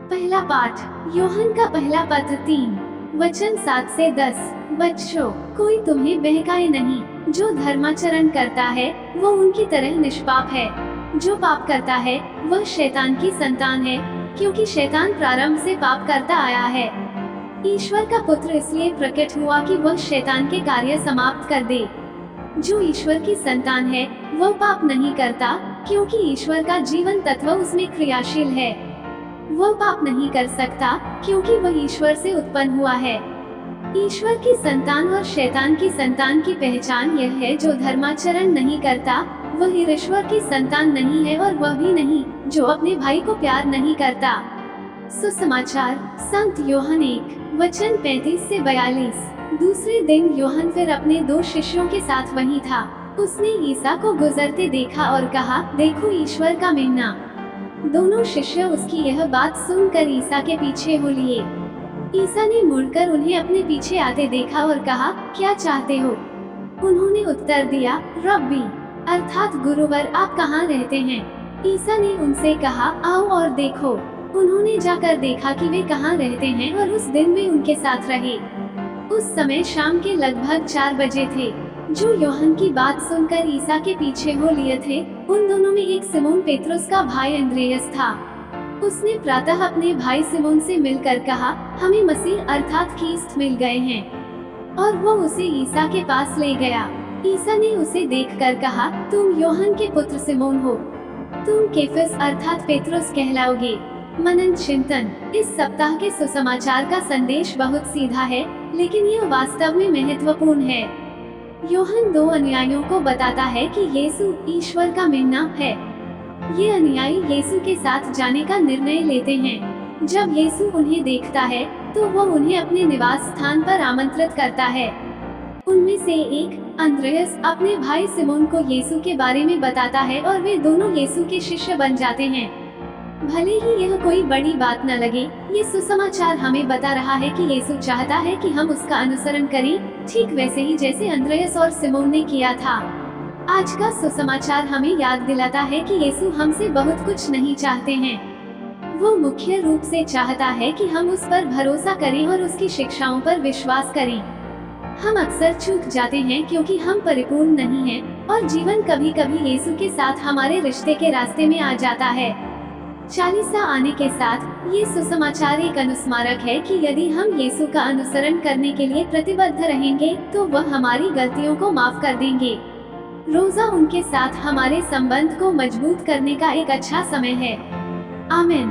पहला पाठ, यूहन्ना का पहला पत्र 3, वचन 7 से 10। बच्चों, कोई तुम्हें बहकाए नहीं। जो धर्माचरण करता है वो उनकी तरह निष्पाप है। जो पाप करता है वह शैतान की संतान है, क्योंकि शैतान प्रारंभ से पाप करता आया है। ईश्वर का पुत्र इसलिए प्रकट हुआ कि वह शैतान के कार्य समाप्त कर दे। जो ईश्वर की संतान है वह पाप नहीं करता, क्योंकि ईश्वर का जीवन तत्व उसमें क्रियाशील है। वह पाप नहीं कर सकता, क्योंकि वह ईश्वर से उत्पन्न हुआ है। ईश्वर की संतान और शैतान की संतान की पहचान यह है, जो धर्माचरण नहीं करता वह ईश्वर की संतान नहीं है, और वह भी नहीं जो अपने भाई को प्यार नहीं करता। सुसमाचार, संत यूहन्ना 1, वचन 35 से 42। दूसरे दिन यूहन्ना फिर अपने 2 शिष्यों के साथ वहीं था। उसने ईसा को गुजरते देखा और कहा, देखो ईश्वर का मेमना। दोनों शिष्य उसकी यह बात सुनकर ईसा के पीछे हो लिए। ईसा ने मुड़कर उन्हें अपने पीछे आते देखा और कहा, क्या चाहते हो? उन्होंने उत्तर दिया, रब्बी अर्थात गुरुवर, आप कहाँ रहते हैं? ईसा ने उनसे कहा, आओ और देखो। उन्होंने जाकर देखा कि वे कहाँ रहते हैं, और उस दिन वे उनके साथ रहे। उस समय शाम के लगभग 4 बजे थे। जो यूहन्ना की बात सुनकर ईसा के पीछे हो लिए थे, उन दोनों में एक सिमोन पेत्रुस का भाई अंद्रेयस था। उसने प्रातः अपने भाई सिमोन से मिलकर कहा, हमें मसीह अर्थात ख्रीस्त मिल गए हैं, और वो उसे ईसा के पास ले गया। ईसा ने उसे देखकर कहा, तुम यूहन्ना के पुत्र सिमोन हो, तुम केफस अर्थात पेत्रुस कहलाओगे। मनन चिंतन। इस सप्ताह के सुसमाचार का संदेश बहुत सीधा है, लेकिन यह वास्तव में महत्वपूर्ण है। यूहन्ना 2 अनुयायियों को बताता है कि यीशु ईश्वर का मेमना है। ये अनुयायी यीशु के साथ जाने का निर्णय लेते हैं। जब यीशु उन्हें देखता है तो वह उन्हें अपने निवास स्थान पर आमंत्रित करता है। उनमें से एक, अंद्रेयस, अपने भाई सिमोन को यीशु के बारे में बताता है, और वे दोनों यीशु के शिष्य बन जाते हैं। भले ही यह कोई बड़ी बात न लगे, ये सुसमाचार हमें बता रहा है कि यीशु चाहता है कि हम उसका अनुसरण करें, ठीक वैसे ही जैसे अंद्रेयस और सिमोन ने किया था। आज का सुसमाचार हमें याद दिलाता है कि यीशु हमसे बहुत कुछ नहीं चाहते हैं। वो मुख्य रूप से चाहता है कि हम उस पर भरोसा करें और उसकी शिक्षाओं पर विश्वास करें। हम अक्सर चूक जाते हैं क्योंकि हम परिपूर्ण नहीं हैं, और जीवन कभी कभी यीशु के साथ हमारे रिश्ते के रास्ते में आ जाता है। चालीसा आने के साथ ये सुसमाचार एक अनुस्मारक है कि यदि हम यीशु का अनुसरण करने के लिए प्रतिबद्ध रहेंगे तो वह हमारी गलतियों को माफ कर देंगे। रोजा उनके साथ हमारे संबंध को मजबूत करने का एक अच्छा समय है। आमीन।